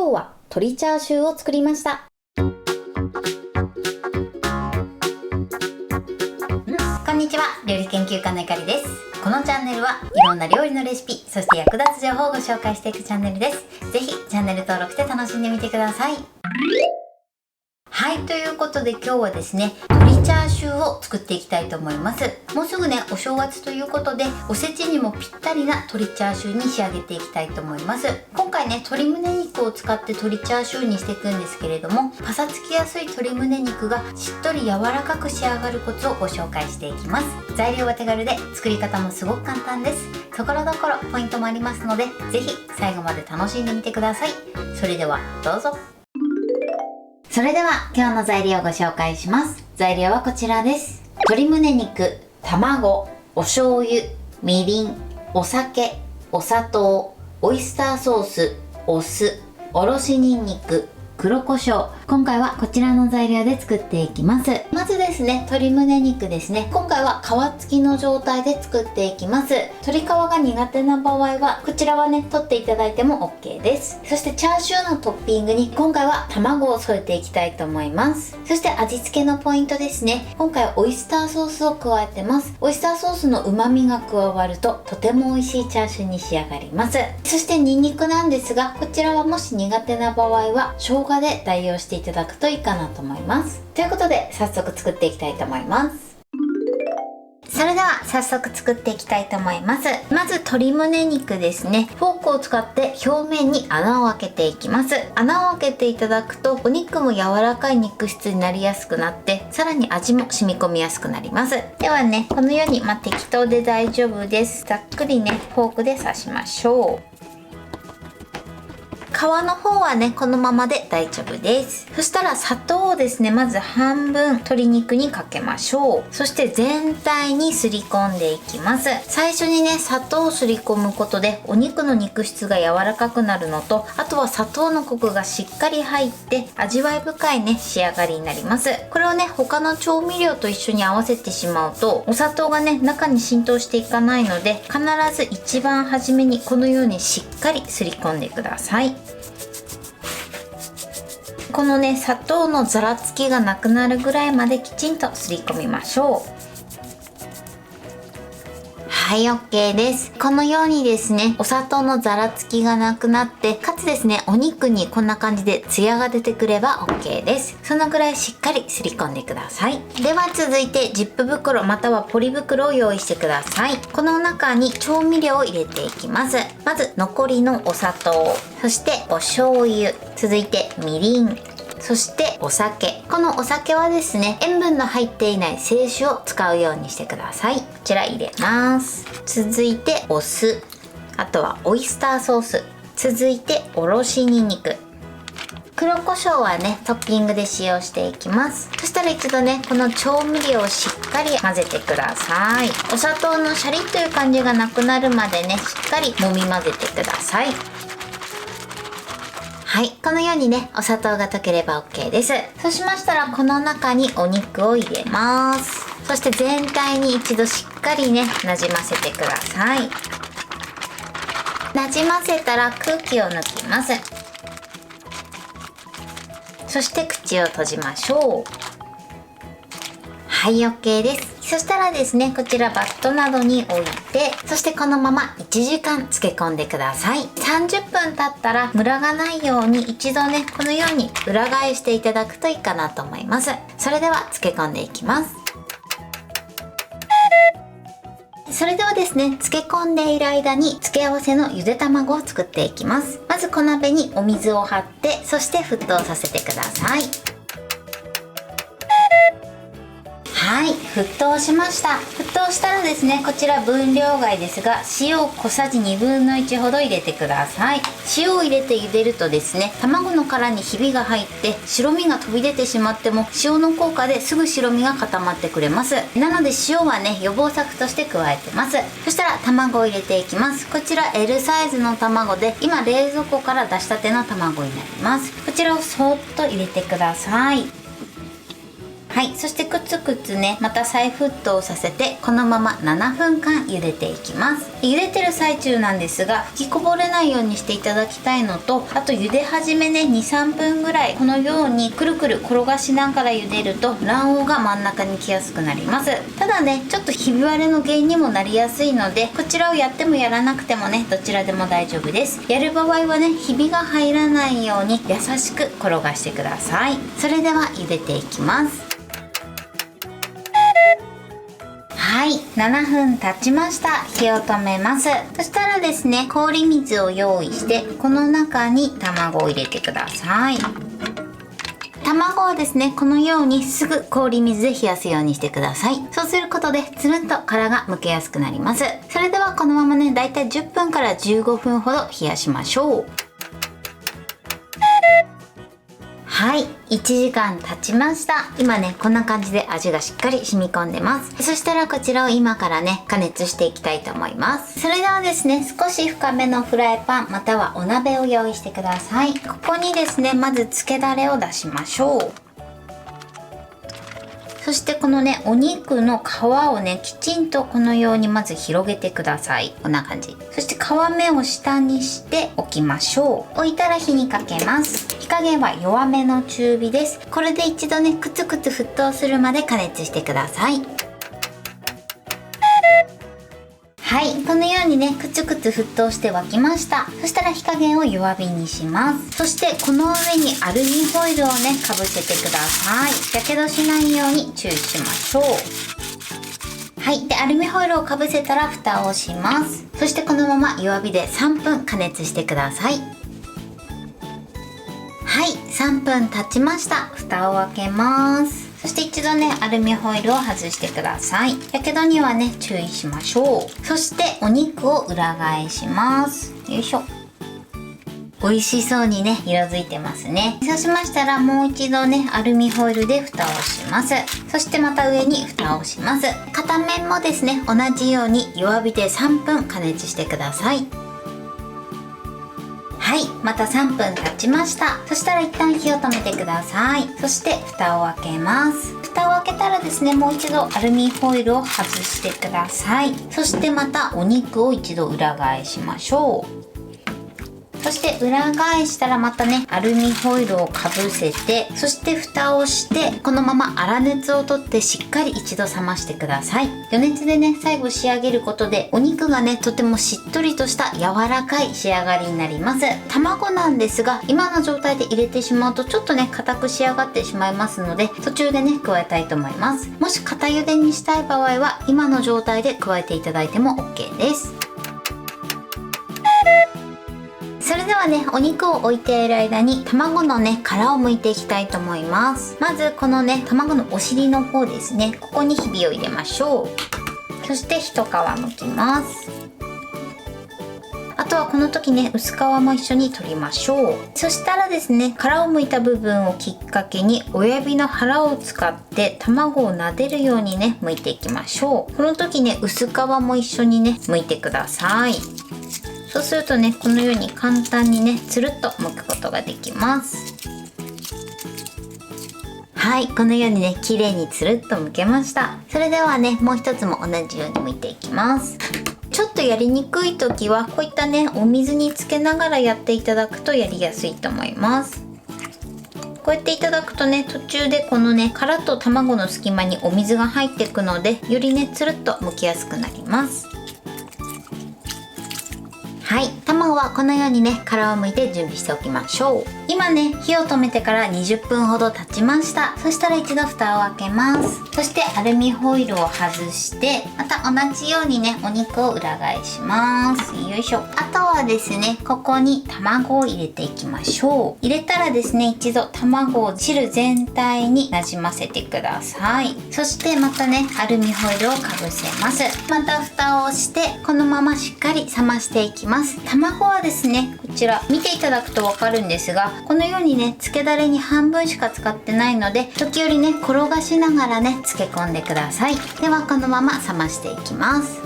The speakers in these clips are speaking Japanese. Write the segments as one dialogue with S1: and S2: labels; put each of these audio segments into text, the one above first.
S1: 今日は鶏チャーシューを作りました。こんにちは、料理研究家のゆかりです。このチャンネルはいろんな料理のレシピ、そして役立つ情報をご紹介していくチャンネルです。ぜひチャンネル登録して楽しんでみてください。はい、ということで今日はですね、鶏チャーシューを作っていきたいと思います。もうすぐね、お正月ということで、おせちにもぴったりな鶏チャーシューに仕上げていきたいと思います。今回ね、鶏胸肉を使って鶏チャーシューにしていくんですけれども、パサつきやすい鶏胸肉がしっとり柔らかく仕上がるコツをご紹介していきます。材料は手軽で、作り方もすごく簡単です。ところどころポイントもありますので、ぜひ最後まで楽しんでみてください。それではどうぞ。それでは今日の材料をご紹介します。材料はこちらです。鶏胸肉、卵、お醤油、みりん、お酒、お砂糖、オイスターソース、お酢、おろしにんにく、黒胡椒。今回はこちらの材料で作っていきます。まずですね、鶏胸肉ですね。今回は皮付きの状態で作っていきます。鶏皮が苦手な場合はこちらはね、取っていただいても OK です。そしてチャーシューのトッピングに今回は卵を添えていきたいと思います。そして味付けのポイントですね。今回はオイスターソースを加えてます。オイスターソースの旨味が加わるととても美味しいチャーシューに仕上がります。そしてニンニクなんですが、こちらはもし苦手な場合は生姜で代用していただくといいかなと思います。ということで早速作っていきたいと思います。それでは早速作っていきたいと思います。まず鶏胸肉ですね。フォークを使って表面に穴を開けていきます。穴を開けていただくとお肉も柔らかい肉質になりやすくなって、さらに味も染み込みやすくなります。ではね、このように適当で大丈夫です。ざっくりね、フォークで刺しましょう。皮の方はね、このままで大丈夫です。そしたら砂糖をですね、まず半分鶏肉にかけましょう。そして全体にすり込んでいきます。最初にね、砂糖をすり込むことでお肉の肉質が柔らかくなるのと、あとは砂糖のコクがしっかり入って味わい深いね、仕上がりになります。これをね、他の調味料と一緒に合わせてしまうとお砂糖がね、中に浸透していかないので、必ず一番初めにこのようにしっかりすり込んでください。このね、砂糖のざらつきがなくなるぐらいまできちんとすり込みましょう。はい、OK です。このようにですね、お砂糖のざらつきがなくなって、かつですね、お肉にこんな感じでツヤが出てくれば OK です。そのぐらいしっかりすり込んでください。では続いてジップ袋またはポリ袋を用意してください。この中に調味料を入れていきます。まず残りのお砂糖、そしてお醤油、続いてみりん、そしてお酒。このお酒はですね、塩分の入っていない清酒を使うようにしてください。こちら入れます。続いてお酢、あとはオイスターソース、続いておろしにんにく、黒胡椒はね、トッピングで使用していきます。そしたら一度ね、この調味料をしっかり混ぜてください。お砂糖のシャリッという感じがなくなるまでね、しっかり揉み混ぜてください。はい、このようにね、お砂糖が溶ければ OK です。そうしましたらこの中にお肉を入れます。そして全体に一度しっかりね、なじませてください。なじませたら空気を抜きます。そして口を閉じましょう。はい、OK です。そしたらですね、こちらバットなどに置いて、そしてこのまま1時間漬け込んでください。30分経ったらムラがないように一度ね、このように裏返していただくといいかなと思います。それでは漬け込んでいきます。それではですね、漬け込んでいる間に付け合わせのゆで卵を作っていきます。まず小鍋にお水を張って、そして沸騰させてください。はい、沸騰しました。沸騰したらですね、こちら分量外ですが、塩を小さじ1/2ほど入れてください。塩を入れて茹でるとですね、卵の殻にひびが入って白身が飛び出てしまっても、塩の効果ですぐ白身が固まってくれます。なので塩はね、予防策として加えてます。そしたら卵を入れていきます。こちら L サイズの卵で、今冷蔵庫から出したての卵になります。こちらをそーっと入れてください。はい、そしてくつくつねまた再沸騰させてこのまま7分間茹でていきます。茹でてる最中なんですが吹きこぼれないようにしていただきたいのと、あと茹で始めね 2,3 分ぐらいこのようにくるくる転がしながら茹でると卵黄が真ん中に来やすくなります。ただねちょっとひび割れの原因にもなりやすいので、こちらをやってもやらなくてもねどちらでも大丈夫です。やる場合はねひびが入らないように優しく転がしてください。それでは茹でていきます。はい、7分経ちました。火を止めます。そしたらですね氷水を用意してこの中に卵を入れてください。卵はですねこのようにすぐ氷水で冷やすようにしてください。そうすることでつるんと殻が剥けやすくなります。それではこのままねだいたい10分から15分ほど冷やしましょう。はい、1時間経ちました。今ねこんな感じで味がしっかり染み込んでます。そしたらこちらを今からね加熱していきたいと思います。それではですね少し深めのフライパンまたはお鍋を用意してください。ここにですねまずつけだれを出しましょう。そしてこのねお肉の皮をねきちんとこのようにまず広げてください。こんな感じ。そして皮目を下にしておきましょう。置いたら火にかけます。火加減は弱めの中火です。これで一度ねくつくつ沸騰するまで加熱してください。はい、このようにねくつくつ沸騰して沸きました。そしたら火加減を弱火にします。そしてこの上にアルミホイルをねかぶせてください。やけどしないように注意しましょう。はい、でアルミホイルをかぶせたら蓋をします。そしてこのまま弱火で3分加熱してください。はい、3分経ちました。蓋を開けます。そして一度ねアルミホイルを外してください。やけどにはね注意しましょう。そしてお肉を裏返します。よいしょ。美味しそうにね色づいてますね。そうしましたらもう一度ねアルミホイルで蓋をします。そしてまた上に蓋をします。片面もですね同じように弱火で3分加熱してください。はい、また3分経ちました。そしたら一旦火を止めてください。そして蓋を開けます。蓋を開けたらですねもう一度アルミホイルを外してください。そしてまたお肉を一度裏返しましょう。そして裏返したらまたねアルミホイルをかぶせて、そして蓋をしてこのまま粗熱を取ってしっかり一度冷ましてください。余熱でね最後仕上げることでお肉がねとてもしっとりとした柔らかい仕上がりになります。卵なんですが今の状態で入れてしまうとちょっとね硬く仕上がってしまいますので途中でね加えたいと思います。もし固茹でにしたい場合は今の状態で加えていただいても OK です。それではねお肉を置いている間に卵のね殻を剥いていきたいと思います。まずこのね卵のお尻の方ですね、ここにひびを入れましょう。そして一皮剥きます。あとはこの時ね薄皮も一緒に取りましょう。そしたらですね殻を剥いた部分をきっかけに親指の腹を使って卵を撫でるようにね剥いていきましょう。この時ね薄皮も一緒にね剥いてください。そうするとねこのように簡単にねつるっと剥くことができます。はい、このようにね綺麗につるっと剥けました。それではねもう一つも同じように剥いていきます。ちょっとやりにくい時はこういったねお水につけながらやっていただくとやりやすいと思います。こうやっていただくとね途中でこのね殻と卵の隙間にお水が入っていくのでよりねつるっと剥きやすくなります。はい、卵はこのようにね殻を剥いて準備しておきましょう。今ね火を止めてから20分ほど経ちました。そしたら一度蓋を開けます。そしてアルミホイルを外してまた同じようにねお肉を裏返します。よいしょ。あとはですねここに卵を入れていきましょう。入れたらですね一度卵を汁全体になじませてください。そしてまたねアルミホイルをかぶせます。また蓋をしてこのまましっかり冷ましていきます。卵はですねこちら見ていただくとわかるんですがこのようにねつけだれに半分しか使ってないので時折ね転がしながらね漬け込んでください。ではこのまま冷ましていきます。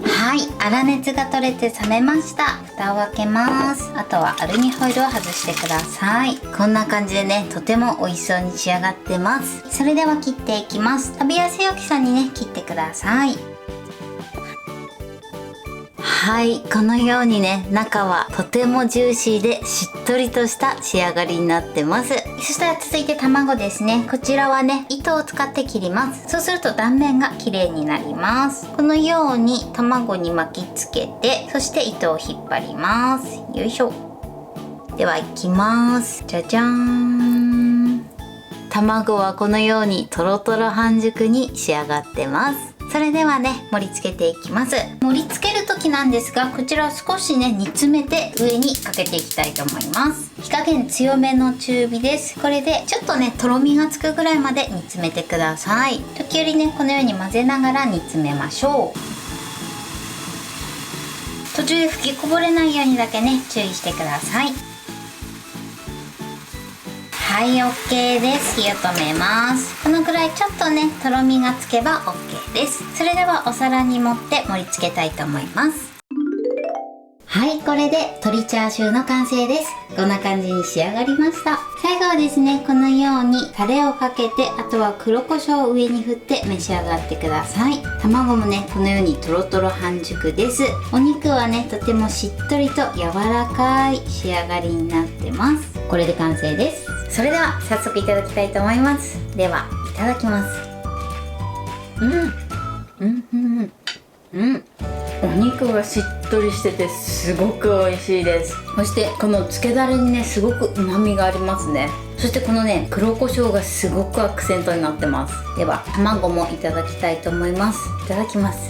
S1: ははい粗熱が取れて冷めました。蓋を開けます。あとはアルミホイルを外してください。こんな感じでねとても美味しそうに仕上がってます。それでは切っていきます。食べやすい大きさにね切ってください。はい、このようにね中はとてもジューシーでしっとりとした仕上がりになってます。そしたら続いて卵ですね。こちらはね糸を使って切ります。そうすると断面が綺麗になります。このように卵に巻きつけて、そして糸を引っ張ります。よいしょ。ではいきます。じゃじゃーん。卵はこのようにとろとろ半熟に仕上がってます。それではね盛り付けていきます。盛り付ける時なんですが、こちらを少しね煮詰めて上にかけていきたいと思います。火加減強めの中火です。これでちょっとねとろみがつくぐらいまで煮詰めてください。時折ねこのように混ぜながら煮詰めましょう。途中で吹きこぼれないようにだけね注意してください。はい、OK です。火を止めます。このぐらいちょっとねとろみがつけば OK です。それではお皿に盛って盛り付けたいと思います。はい、これで鶏チャーシューの完成です。こんな感じに仕上がりました。最後はですねこのようにタレをかけて、あとは黒胡椒を上に振って召し上がってください。卵もねこのようにとろとろ半熟です。お肉はねとてもしっとりと柔らかい仕上がりになってます。これで完成です。それでは早速いただきたいと思います。ではいただきます。お肉がしっとりしててすごく美味しいです。そしてこのつけだれにねすごく旨味がありますね。そしてこのね黒胡椒がすごくアクセントになってます。では卵もいただきたいと思います。いただきます。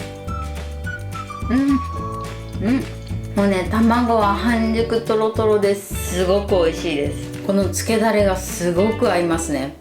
S1: もうね卵は半熟とろとろです。すごく美味しいです。このつけだれがすごく合いますね。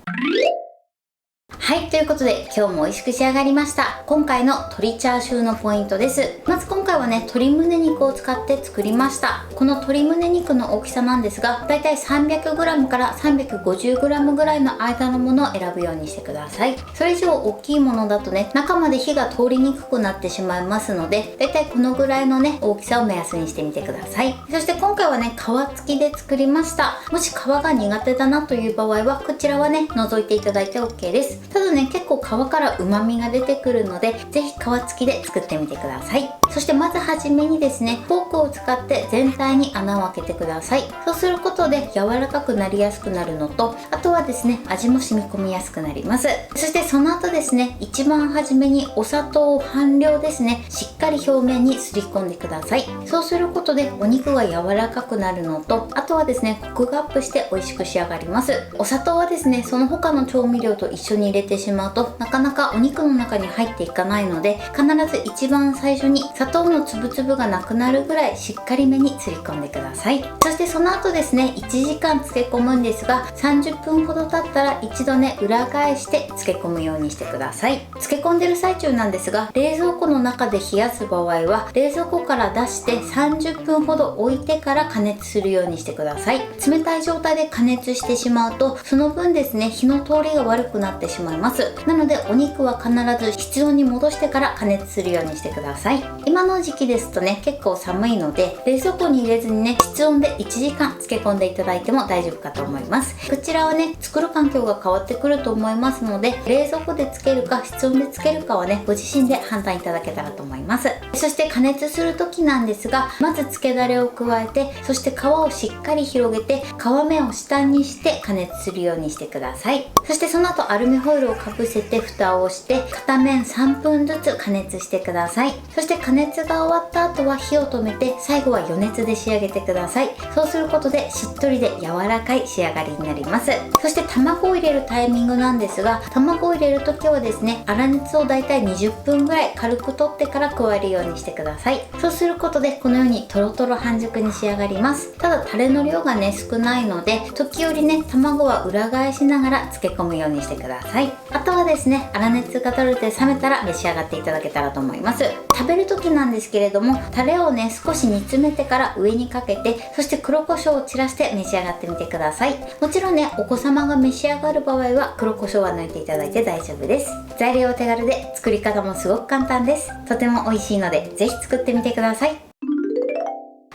S1: はい、ということで今日も美味しく仕上がりました。今回の鶏チャーシューのポイントです。まず今回はね鶏胸肉を使って作りました。この鶏胸肉の大きさなんですが、だいたい 300g から 350g ぐらいの間のものを選ぶようにしてください。それ以上大きいものだとね中まで火が通りにくくなってしまいますので、だいたいこのぐらいのね大きさを目安にしてみてください。そして今回はね皮付きで作りました。もし皮が苦手だなという場合はこちらはね除いていただいて OK です。ただね結構皮から旨味が出てくるので、ぜひ皮付きで作ってみてください。そしてまずはじめにですねフォークを使って全体に穴を開けてください。そうすることで柔らかくなりやすくなるのと、あとはですね味も染み込みやすくなります。そしてその後ですね一番はじめにお砂糖を半量ですねしっかり表面にすり込んでください。そうすることでお肉が柔らかくなるのと、あとはですねコクがアップして美味しく仕上がります。お砂糖はですねその他の調味料と一緒に入れてしまうとなかなかお肉の中に入っていかないので、必ず一番最初に砂糖の粒々がなくなるぐらいしっかりめにすり込んでください。そしてその後ですね1時間漬け込むんですが、30分ほど経ったら一度ね裏返して漬け込むようにしてください。漬け込んでる最中なんですが、冷蔵庫の中で冷やす場合は冷蔵庫から出して30分ほど置いてから加熱するようにしてください。冷たい状態で加熱してしまうとその分ですね火の通りが悪くなってしまいます。なのでお肉は必ず室温に戻してから加熱するようにしてください。今の時期ですとね結構寒いので冷蔵庫に入れずにね室温で1時間漬け込んでいただいても大丈夫かと思います。こちらはね作る環境が変わってくると思いますので、冷蔵庫で漬けるか室温で漬けるかはねご自身で判断いただけたらと思います。そして加熱する時なんですが、まず漬けだれを加えて、そして皮をしっかり広げて皮面を下にして加熱するようにしてください。そしてその後アルミホイルをかぶせて蓋をして片面3分ずつ加熱してください。そして加熱が終わった後は火を止めて最後は余熱で仕上げてください。そうすることでしっとりで柔らかい仕上がりになります。そして卵を入れるタイミングなんですが、卵を入れる時はですね粗熱をだいたい20分ぐらい軽く取ってから加えるようにしてください。そうすることでこのようにとろとろ半熟に仕上がります。ただタレの量がね少ないので、時折ね卵は裏返しながら漬け込むようにしてください。あとはですね粗熱が取れて冷めたら召し上がっていただけたらと思います。食べる時なんですけれども、タレをね少し煮詰めてから上にかけて、そして黒胡椒を散らして召し上がってみてください。もちろんねお子様が召し上がる場合は黒胡椒は抜いていただいて大丈夫です。材料手軽で作り方もすごく簡単です。とても美味しいのでぜひ作ってみてください。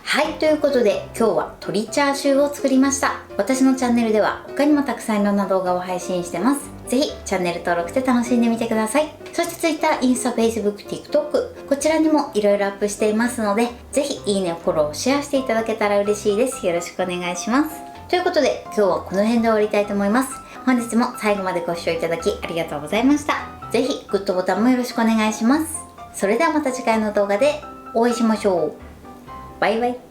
S1: はい、ということで今日は鶏チャーシューを作りました。私のチャンネルでは他にもたくさんいろんな動画を配信してます。ぜひチャンネル登録して楽しんでみてください。そして Twitter、インスタ、Facebook、TikTok こちらにもいろいろアップしていますので、ぜひいいね、フォロー、シェアしていただけたら嬉しいです。よろしくお願いします。ということで今日はこの辺で終わりたいと思います。本日も最後までご視聴いただきありがとうございました。ぜひグッドボタンもよろしくお願いします。それではまた次回の動画でお会いしましょう。バイバイ。